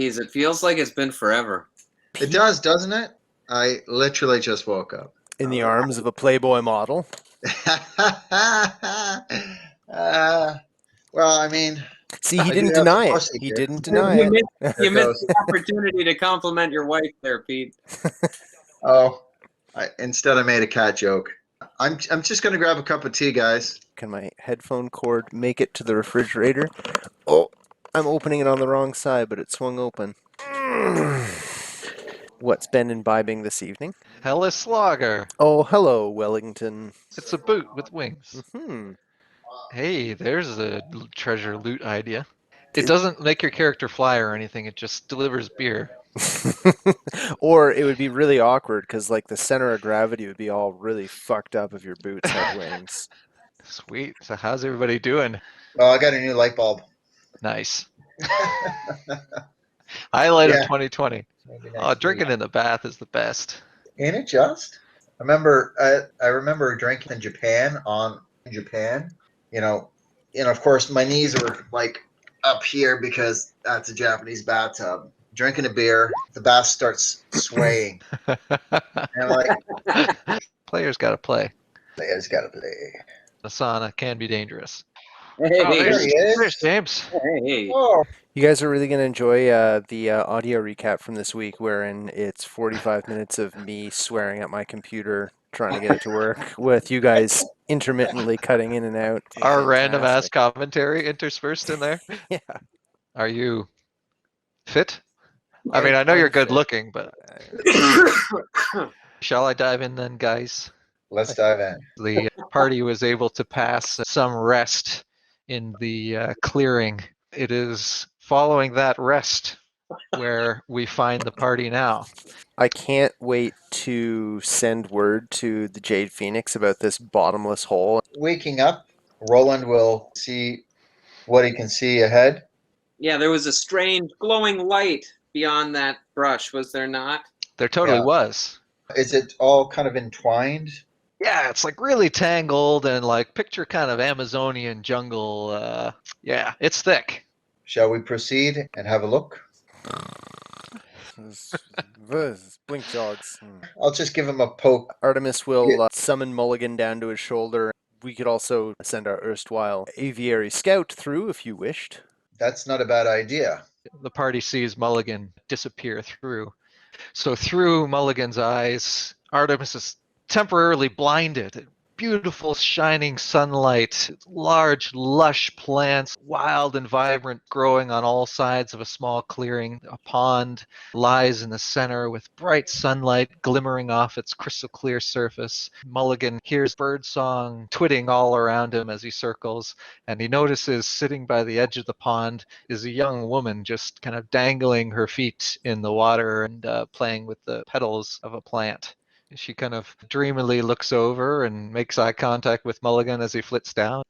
Jeez, it feels like it's been forever. It does, doesn't it? I literally just woke up. In the arms of a Playboy model. Well, I mean, See, he I didn't do have some deny it. pussy He here. didn't deny it. You missed goes. the opportunity to compliment your wife there, Pete. Oh, instead I made a cat joke. I'm just gonna grab a cup of tea, guys. Can my headphone cord make it to the refrigerator? Oh, I'm opening it on the wrong side, but it swung open. What's been imbibing this evening? Hellas Lager. Oh, hello, Wellington. It's a boot with wings. Hmm. Hey, there's a treasure loot idea. It doesn't make your character fly or anything. It just delivers beer. Or it would be really awkward because, like, the center of gravity would be all really fucked up if your boots had wings. Sweet. So how's everybody doing? Oh, I got a new light bulb. Nice. Highlight of Yeah. 2020. Maybe Oh, next drinking week. in the bath is the best. Ain't it just? I remember drinking in Japan. You know, and of course my knees were like up here because that's a Japanese bathtub. Drinking a beer, the bath starts swaying. And I'm like, Players got to play. players gotta play. The sauna can be dangerous. Hey, Oh, There he is. there's James. hey. Oh, You guys are really going to enjoy the audio recap from this week, wherein it's 45 minutes of me swearing at my computer, trying to get it to work, with you guys intermittently cutting in and out. Our random ass Fantastic. commentary interspersed in there. Yeah. Are you fit? I mean, I know you're good Unfit. looking, but shall I dive in then, guys? let's dive in. The party was able to pass some rest in the clearing. It is following that rest where we find the party now. I can't wait to send word to the Jade Phoenix about this bottomless hole. Waking up, Roland will see what he can see ahead. Yeah, there was a strange glowing light beyond that brush, was there not? There totally Yeah. was. Is it all kind of entwined? Yeah, it's like really tangled and like picture kind of Amazonian jungle. Yeah, it's thick. Shall we proceed and have a look? Blink jogs. I'll just give him a poke. Artemis will summon Mulligan down to his shoulder. We could also send our erstwhile aviary scout through if you wished. That's not a bad idea. The party sees Mulligan disappear through. So through Mulligan's eyes, Artemis is temporarily blinded. Beautiful shining sunlight, large lush plants, wild and vibrant, growing on all sides of a small clearing. A pond lies in the center with bright sunlight glimmering off its crystal clear surface. Mulligan hears birdsong twitting all around him as he circles, and he notices sitting by the edge of the pond is a young woman just kind of dangling her feet in the water and playing with the petals of a plant. She kind of dreamily looks over and makes eye contact with Mulligan as he flits down.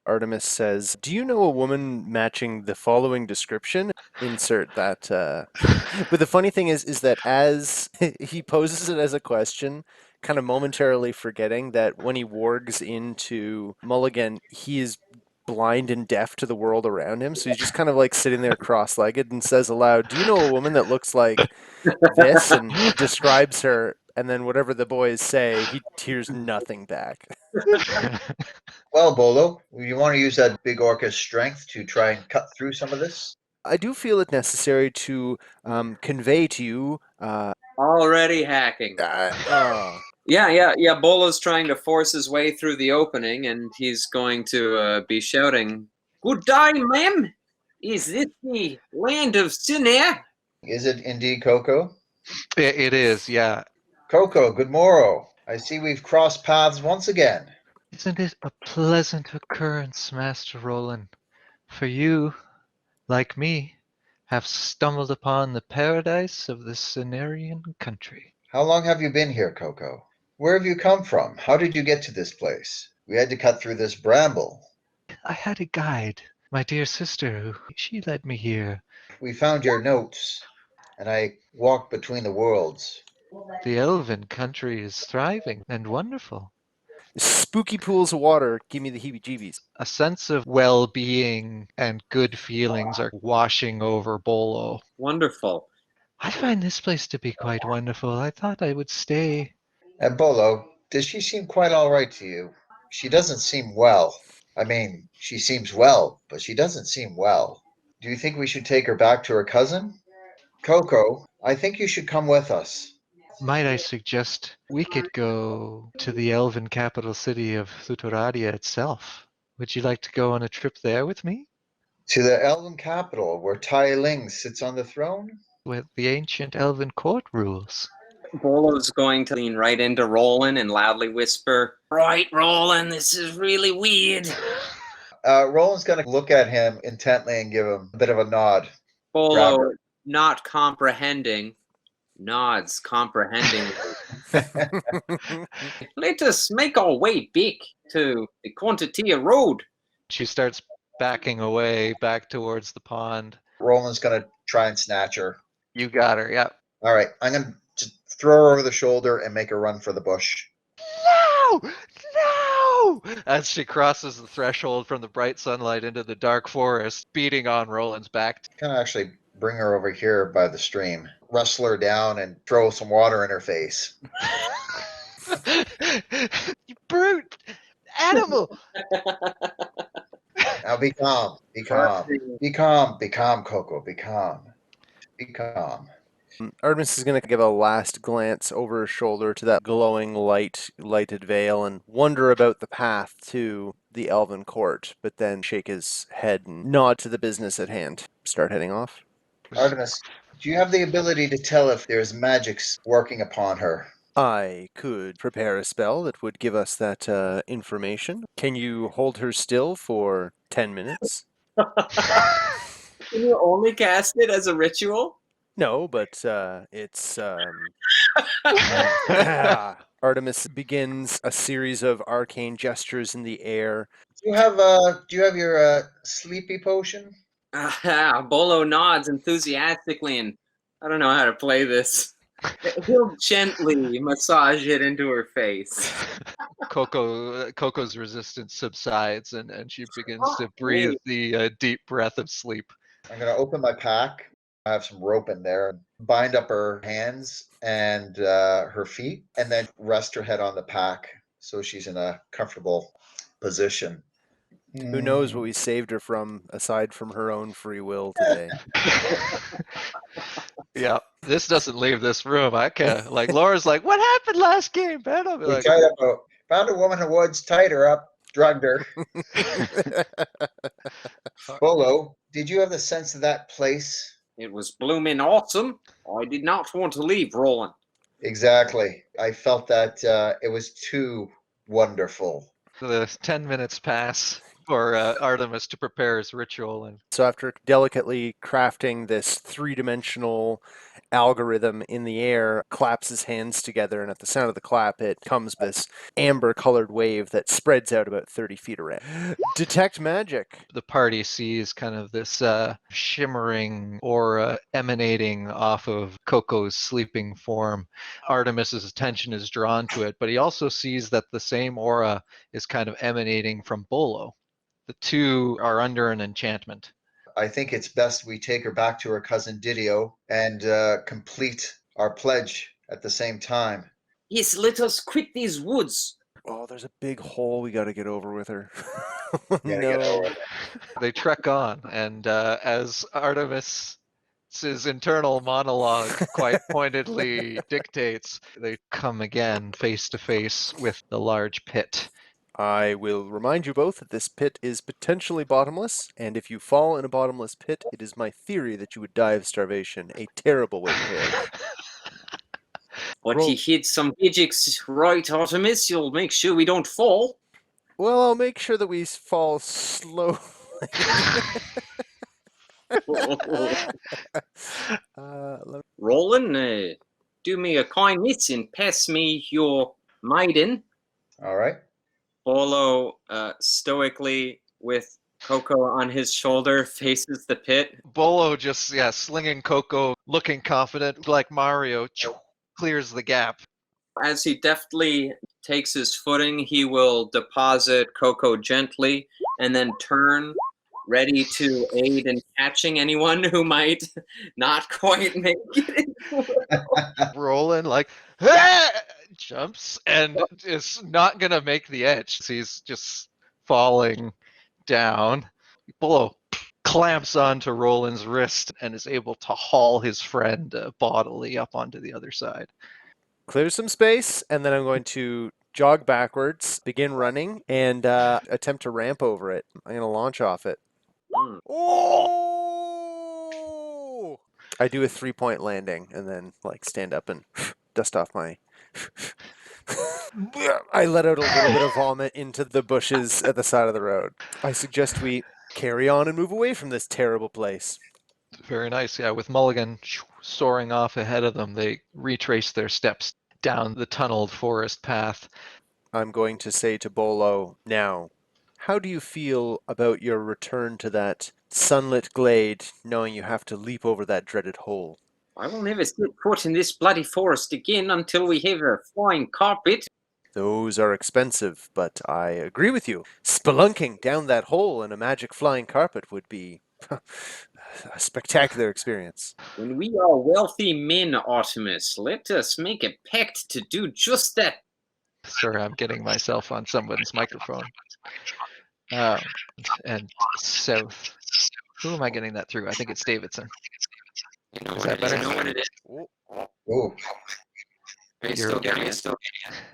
Artemis says, "Do you know a woman matching the following description?" Insert that. But the funny thing is that as he poses it as a question, kind of momentarily forgetting that when he wargs into Mulligan, he is blind and deaf to the world around him. So he's just kind of like sitting there cross-legged and says aloud, "Do you know a woman that looks like this?" and describes her. And then whatever the boys say, he hears nothing back. Well, Bolo, you want to use that big orca's strength to try and cut through some of this? I do feel it necessary to convey to you. Already hacking. Yeah. Bolo's trying to force his way through the opening, and he's going to be shouting, "Good day, ma'am! Is this the land of sin air?" Is it indeed Coco? It is, yeah. Coco, good morrow. I see we've crossed paths once again. Isn't it a pleasant occurrence, Master Rolen? For you, like me, have stumbled upon the paradise of the Cenarian country. How long have you been here, Coco? Where have you come from? How did you get to this place? We had to cut through this bramble. I had a guide, my dear sister, she led me here. We found your notes, and I walked between the worlds. The elven country is thriving and wonderful. spooky pools of water give me the heebie-jeebies. A sense of well-being and good feelings are washing over Bolo. Wonderful. I find this place to be quite wonderful. I thought I would stay. And Bolo, does she seem quite all right to you? She doesn't seem well. I mean, she seems well, but she doesn't seem well. Do you think we should take her back to her cousin? Coco, I think you should come with us. Might I suggest we could go to the elven capital city of Futuradia itself? Would you like to go on a trip there with me? To the elven capital where Tai Ling sits on the throne? With the ancient elven court rules. Bolo's going to lean right into Rolen and loudly whisper, "Right, Rolen, this is really weird." Roland's going to look at him intently and give him a bit of a nod. Bolo, Robert. not comprehending, nods comprehendingly. Let us make our way back to the Quantitia Road. She starts backing away back towards the pond. Roland's going to try and snatch her. You got her, yeah. All right, I'm going to just throw her over the shoulder and make her run for the bush. No! No! As she crosses the threshold from the bright sunlight into the dark forest, beating on Roland's back. Kind of actually bring her over here by the stream, wrestle her down, and throw some water in her face. You brute! Animal! Now be calm. Be calm. Be calm. Be calm, Coco. Be calm. Be calm. Artemis is going to give a last glance over her shoulder to that glowing lighted veil and wonder about the path to the Elven Court, but then shake his head and nod to the business at hand. Start heading off. Artemis, do you have the ability to tell if there's magics working upon her? I could prepare a spell that would give us that information. Can you hold her still for 10 minutes? Can you only cast it as a ritual? No, but it's... Artemis begins a series of arcane gestures in the air. Do you have your sleepy potion? Bolo nods enthusiastically, and I don't know how to play this. He'll gently massage it into her face. Coco's resistance subsides, and she begins to breathe the deep breath of sleep. I'm going to open my pack. I have some rope in there. Bind up her hands and her feet, and then rest her head on the pack so she's in a comfortable position. Who knows what we saved her from, aside from her own free will today. Yeah, this doesn't leave this room. I can't. Like, Laura's like, what happened last game, man? I'll be We like, found a woman in the woods, tied her up, drugged her. Bolo, did you have the sense of that place? It was blooming awesome. I did not want to leave, Roland. Exactly. I felt that it was too wonderful. the 10 minutes pass for Artemis to prepare his ritual. And So after delicately crafting this three-dimensional algorithm in the air, claps his hands together, and at the sound of the clap, it comes this amber-colored wave that spreads out about 30 feet around. Detect magic. the party sees kind of this shimmering aura emanating off of Coco's sleeping form. Artemis's attention is drawn to it, but he also sees that the same aura is kind of emanating from Bolo. The two are under an enchantment. I think it's best we take her back to her cousin Didio and complete our pledge at the same time. Yes, let us quit these woods. Oh, there's a big hole we got to get over with her. Yeah, No. get over it. They trek on, and as Artemis's internal monologue quite pointedly dictates, they come again face to face with the large pit. I will remind you both that this pit is potentially bottomless, and if you fall in a bottomless pit, it is my theory that you would die of starvation. A terrible way to perish. But Roll. you hit some magics right, Artemis. You'll make sure we don't fall. Well, I'll make sure that we fall slowly. Roland, do me a kindness and pass me your maiden. All right. Bolo stoically, with Coco on his shoulder, faces the pit. Bolo just, slinging Coco, looking confident, like Mario, clears the gap. As he deftly takes his footing, he will deposit Coco gently and then turn, ready to aid in catching anyone who might not quite make it. Rolen like "Ah!" jumps and is not gonna make the edge. He's just falling down. Below clamps onto Roland's wrist and is able to haul his friend bodily up onto the other side. Clear some space, and then I'm going to jog backwards, begin running, and attempt to ramp over it. I'm going to launch off it. Oh! I do a 3-point landing, and then stand up and dust off my. I let out a little bit of vomit into the bushes at the side of the road. I suggest we carry on and move away from this terrible place. Very nice. Yeah, with Mulligan soaring off ahead of them, they retrace their steps down the tunneled forest path. I'm going to say to Bolo, now, how do you feel about your return to that sunlit glade, knowing you have to leap over that dreaded hole? I will never set foot in this bloody forest again until we have a flying carpet. Those are expensive, but I agree with you. Spelunking down that hole in a magic flying carpet would be a spectacular experience. When we are wealthy men, Artemis, let us make a pact to do just that. Sorry, I'm getting myself on someone's microphone. And south. Who am I getting that through? I think it's Davidson. Is that better? Ooh. Are you still getting it?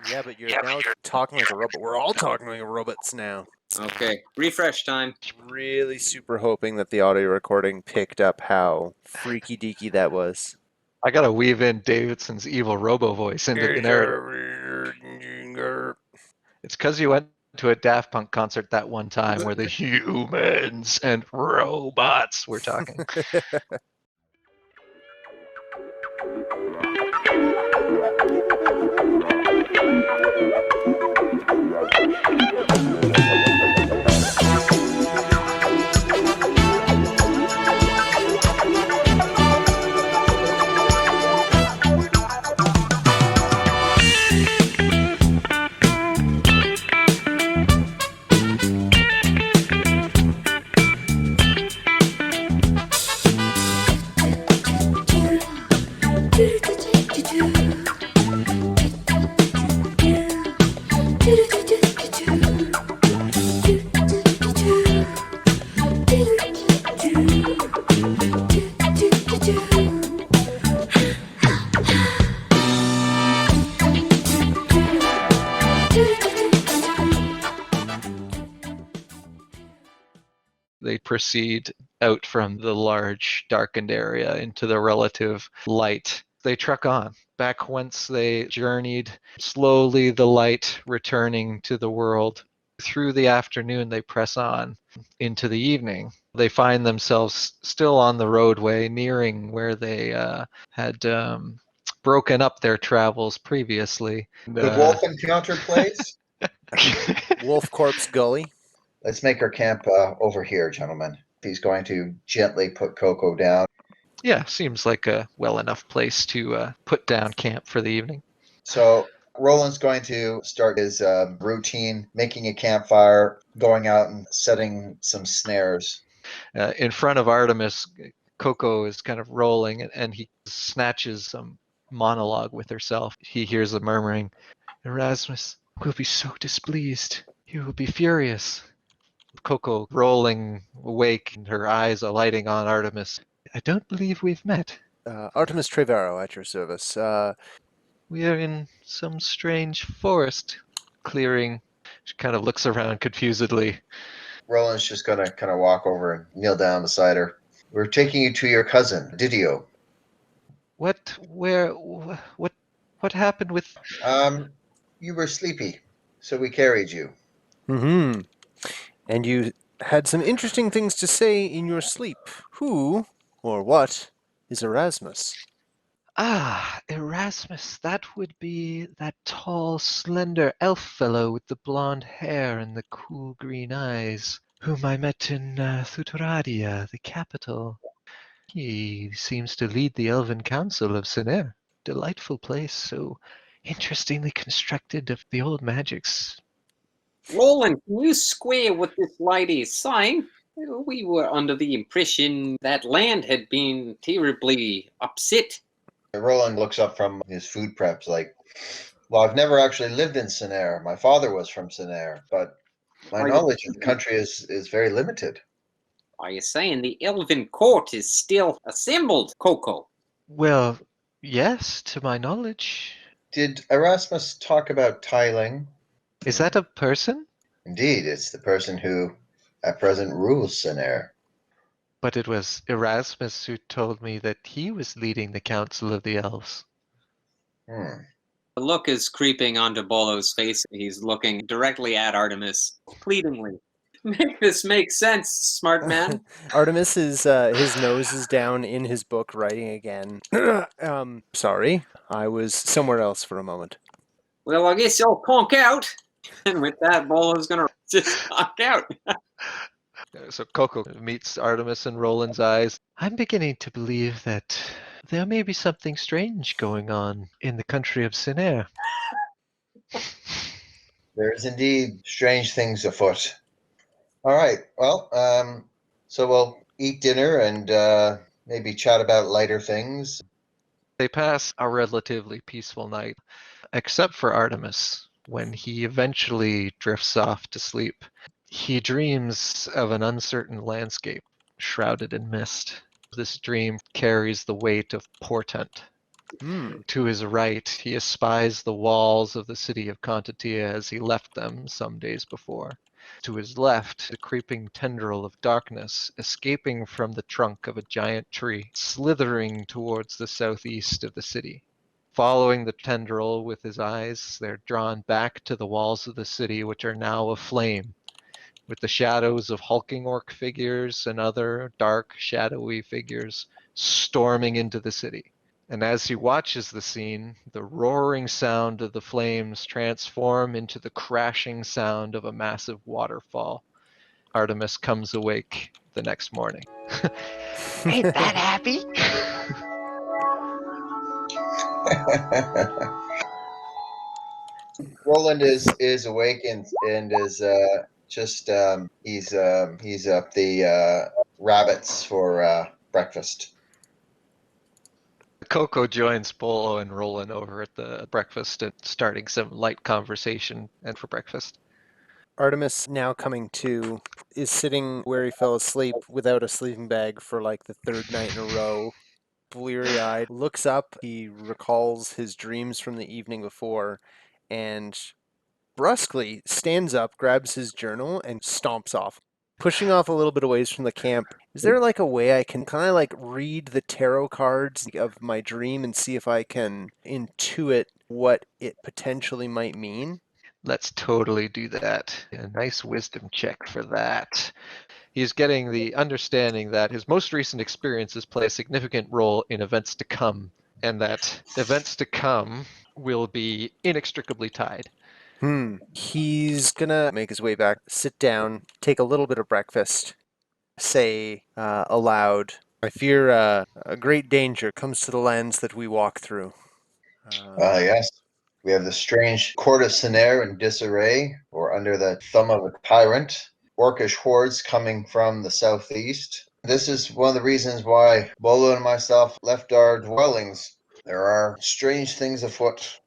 Yeah, but you're now talking like a robot. We're all talking like robots now. Okay, refresh time. Really super hoping that the audio recording picked up how freaky deaky that was. I gotta weave in Davidson's evil robo voice into the narrative. It's because you went to a Daft Punk concert that one time where the humans and robots were talking. They proceed out from the large darkened area into the relative light. They trek on, back whence they journeyed, slowly the light returning to the world. Through the afternoon, they press on into the evening. They find themselves still on the roadway, nearing where they had broken up their travels previously. The wolf encounter place? Wolf Corpse Gully. Let's make our camp over here, gentlemen. He's going to gently put Coco down. Yeah, seems like a well enough place to put down camp for the evening. So Roland's going to start his routine, making a campfire, going out and setting some snares. In front of Artemis, Coco is kind of rolling, and he snatches some monologue with herself. He hears the murmuring, "Erasmus will be so displeased. He will be furious." Coco rolling awake, and her eyes alighting on Artemis. "I don't believe we've met." Artemis Trevero at your service. "We are in some strange forest clearing." She kind of looks around confusedly. Roland's just going to kind of walk over and kneel down beside her. "We're taking you to your cousin, Didio." What happened with... You were sleepy, so we carried you. Mm-hmm. And you had some interesting things to say in your sleep. Who, or what, is Erasmus? Ah, Erasmus, that would be that tall, slender elf fellow with the blonde hair and the cool green eyes, whom I met in Thutoradia, the capital. He seems to lead the Elven Council of Sener. Delightful place, so interestingly constructed of the old magics. Roland, can you square what this lady is saying? We were under the impression that land had been terribly upset. Roland looks up from his food preps like, well, I've never actually lived in Sinair. My father was from Sinair, but my Are you, knowledge of the country is very limited. are you saying the Elven court is still assembled, Coco? Well, yes, to my knowledge. Did Erasmus talk about tiling? Is that a person? Indeed, it's the person who at present rules Sinair. But it was Erasmus who told me that he was leading the Council of the Elves. Hmm. The look is creeping onto Bolo's face. He's looking directly at Artemis, pleadingly. Make this make sense, smart man. Artemis is his nose is down in his book, writing again. Sorry, I was somewhere else for a moment. Well, I guess you'll conk out. And with that, Bolo's gonna just conk out. So Coco meets Artemis in Roland's eyes. I'm beginning to believe that there may be something strange going on in the country of Sinair. There is indeed strange things afoot. All right. Well, so we'll eat dinner and maybe chat about lighter things. They pass a relatively peaceful night, except for Artemis, when he eventually drifts off to sleep. He dreams of an uncertain landscape shrouded in mist. This dream carries the weight of portent. To his right, he espies the walls of the city of Contatia as he left them some days before. To his left, the creeping tendril of darkness escaping from the trunk of a giant tree, slithering towards the southeast of the city. Following the tendril with his eyes, they're drawn back to the walls of the city, which are now aflame, with the shadows of hulking orc figures and other dark, shadowy figures storming into the city. And as he watches the scene, the roaring sound of the flames transform into the crashing sound of a massive waterfall. Artemis comes awake the next morning. Ain't that happy? Roland is awake and is just he's up the rabbits for breakfast. Coco joins Bolo and Rolen over at the breakfast and starting some light conversation and for breakfast. Artemis, now coming to, is sitting where he fell asleep without a sleeping bag for like the third night in a row. Bleary-eyed, looks up. He recalls his dreams from the evening before, and brusquely stands up, grabs his journal, and stomps off. Pushing off a little bit away from the camp, is there like a way I can kind of like read the tarot cards of my dream and see if I can intuit what it potentially might mean? Let's totally do that. A nice wisdom check for that. He's getting the understanding that his most recent experiences play a significant role in events to come, and that events to come will be inextricably tied. He's gonna make his way back, sit down, take a little bit of breakfast, say aloud, I fear a great danger comes to the lands that we walk through. Yes, we have the strange court of Sinair in disarray, or under the thumb of a tyrant. Orcish hordes coming from the southeast. This is one of the reasons why Bolo and myself left our dwellings. There are strange things afoot.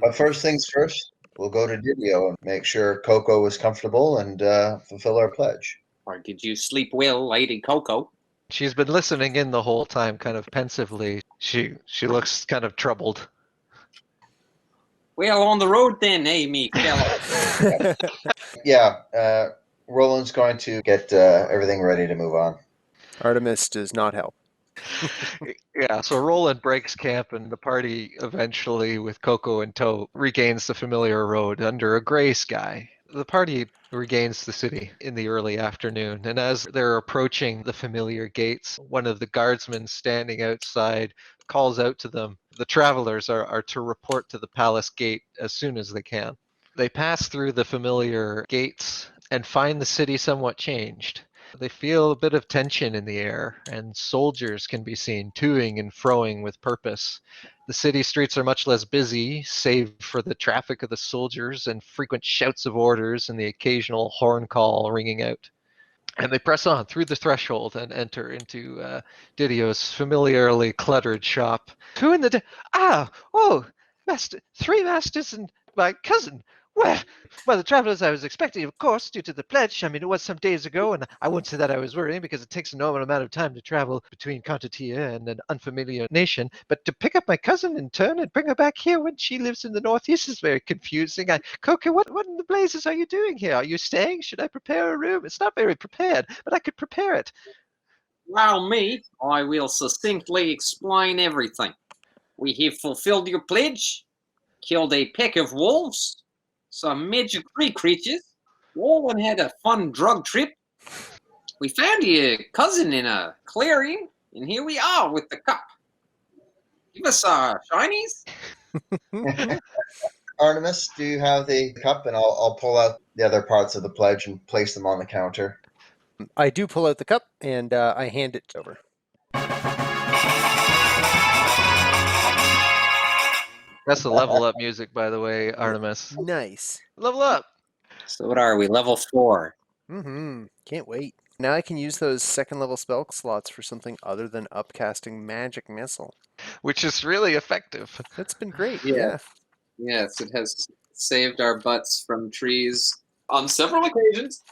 But first things first, we'll go to Didio and make sure Coco is comfortable and fulfill our pledge. Or did you sleep well, Lady Coco? She's been listening in the whole time, kind of pensively. She looks kind of troubled. Well, on the road then, eh, me fella? Yeah, Roland's going to get everything ready to move on. Artemis does not help. Yeah, so Roland breaks camp and the party eventually, with Coco in tow, regains the familiar road under a gray sky. The party regains the city in the early afternoon, and as they're approaching the familiar gates, one of the guardsmen standing outside calls out to them. The travelers are to report to the palace gate as soon as they can. They pass through the familiar gates and find the city somewhat changed. They feel a bit of tension in the air, and soldiers can be seen toing and froing with purpose. The city streets are much less busy, save for the traffic of the soldiers and frequent shouts of orders and the occasional horn call ringing out. And they press on through the threshold and enter into Didio's familiarly cluttered shop. Who in the... Master, 3 masters and my cousin. Well, the travelers I was expecting, of course, due to the pledge. I mean, it was some days ago, and I won't say that I was worrying because it takes a normal amount of time to travel between Contatia and an unfamiliar nation. But to pick up my cousin in turn and bring her back here when she lives in the northeast is very confusing. Coco, what in the blazes are you doing here? Are you staying? Should I prepare a room? It's not very prepared, but I could prepare it. Allow me, I will succinctly explain everything. We have fulfilled your pledge, killed a pack of wolves, some magic tree creatures, all and had a fun drug trip. We found your cousin in a clearing, and here we are with the cup. Give us our shinies. Artemis, do you have the cup? And I'll pull out the other parts of the pledge and place them on the counter. I do pull out the cup, and I hand it over. That's the level up music, by the way, Artemis. Nice. Level up! So what are we, level 4? Mm-hmm. Can't wait. Now I can use those second-level spell slots for something other than upcasting magic missile. Which is really effective. That's been great. Yeah. Yes, it has saved our butts from trees on several occasions.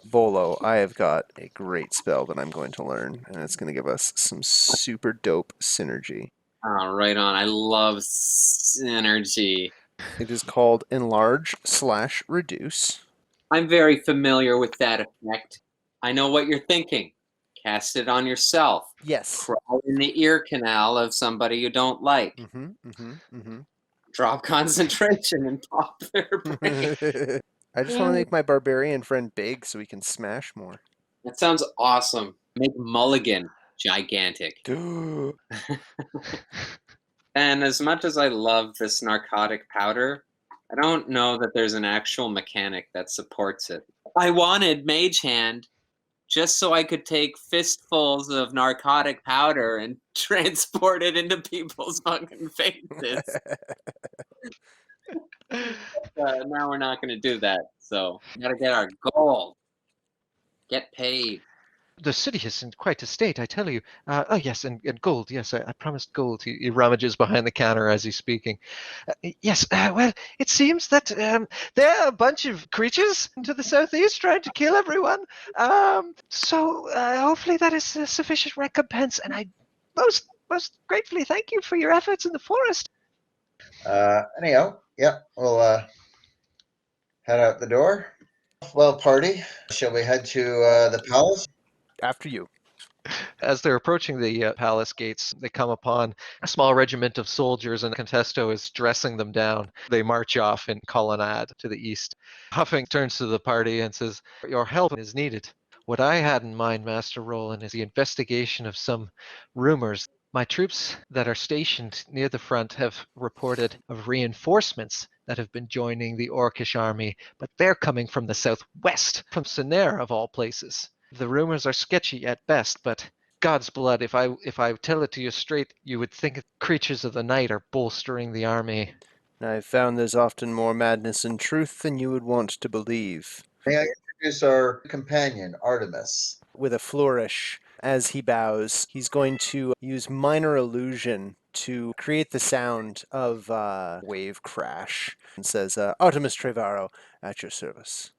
Bolo, I have got a great spell that I'm going to learn, and it's going to give us some super dope synergy. Oh, right on. I love synergy. It is called Enlarge/Reduce. I'm very familiar with that effect. I know what you're thinking. Cast it on yourself. Yes. Crawl in the ear canal of somebody you don't like. Drop concentration and pop their brain. I just want to make my barbarian friend big so we can smash more. That sounds awesome. Make Mulligan gigantic. And as much as I love this narcotic powder, I don't know that there's an actual mechanic that supports it. I wanted Mage Hand just so I could take fistfuls of narcotic powder and transport it into people's fucking faces. Now we're not going to do that, so we got to get our gold. Get paid. The city is in quite a state, I tell you. Yes, and gold. Yes, I promised gold. He rummages behind the counter as he's speaking. Yes, well, it seems that there are a bunch of creatures to the southeast trying to kill everyone. So hopefully that is a sufficient recompense, and I most gratefully thank you for your efforts in the forest. Anyhow, yeah, we'll head out the door. Well, party, shall we head to the palace? After you. As they're approaching the palace gates, they come upon a small regiment of soldiers, and Contesto is dressing them down. They march off in colonnade to the east. Huffing turns to the party and says, "Your help is needed. What I had in mind, Master Rolen, is the investigation of some rumors. My troops that are stationed near the front have reported of reinforcements that have been joining the Orcish army, but they're coming from the southwest, from Sennair of all places. The rumors are sketchy at best, but God's blood, if I tell it to you straight, you would think creatures of the night are bolstering the army." I've found there's often more madness in truth than you would want to believe. May I introduce our companion, Artemis? With a flourish, as he bows, he's going to use minor illusion to create the sound of wave crash, and says, Artemis Trevaro, at your service.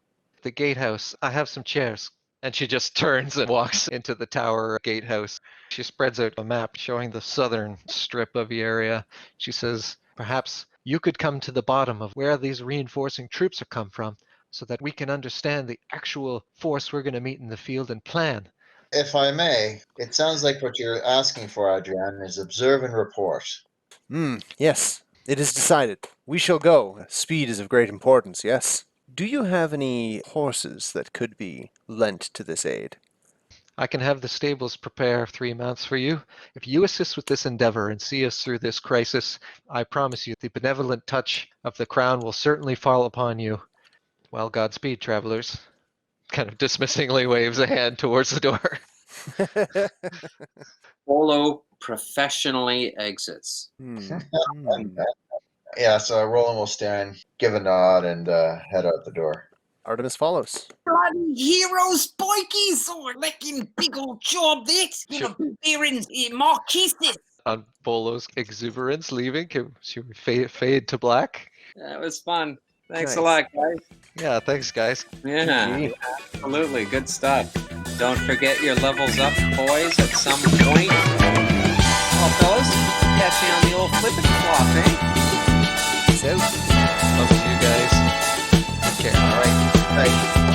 The gatehouse, I have some chairs. And she just turns and walks into the tower gatehouse. She spreads out a map showing the southern strip of the area. She says, "Perhaps you could come to the bottom of where these reinforcing troops are come from, so that we can understand the actual force we're going to meet in the field and plan." If I may, it sounds like what you're asking for, Adrian, is observe and report. Yes, it is decided. We shall go. Speed is of great importance, yes? Do you have any horses that could be lent to this aid? I can have the stables prepare 3 mounts for you. If you assist with this endeavor and see us through this crisis, I promise you the benevolent touch of the crown will certainly fall upon you. Well, Godspeed, travelers. Kind of dismissingly waves a hand towards the door. Polo professionally exits. Yeah, so Roland will stand, give a nod, and head out the door. Artemis follows. Bloody heroes, boykies! Oh, we're making big old job there. Gonna be there in more cases. On Bolo's exuberance leaving, should we fade to black? That was fun. Thanks a Nice. lot, guys. Yeah, thanks, guys. Yeah, GG. absolutely. Good stuff. Don't forget your levels up, boys, at some point. Well, fellas, catch you on the old flippin' flop, eh? Peace out. Love you guys. Take care. All right. Thanks.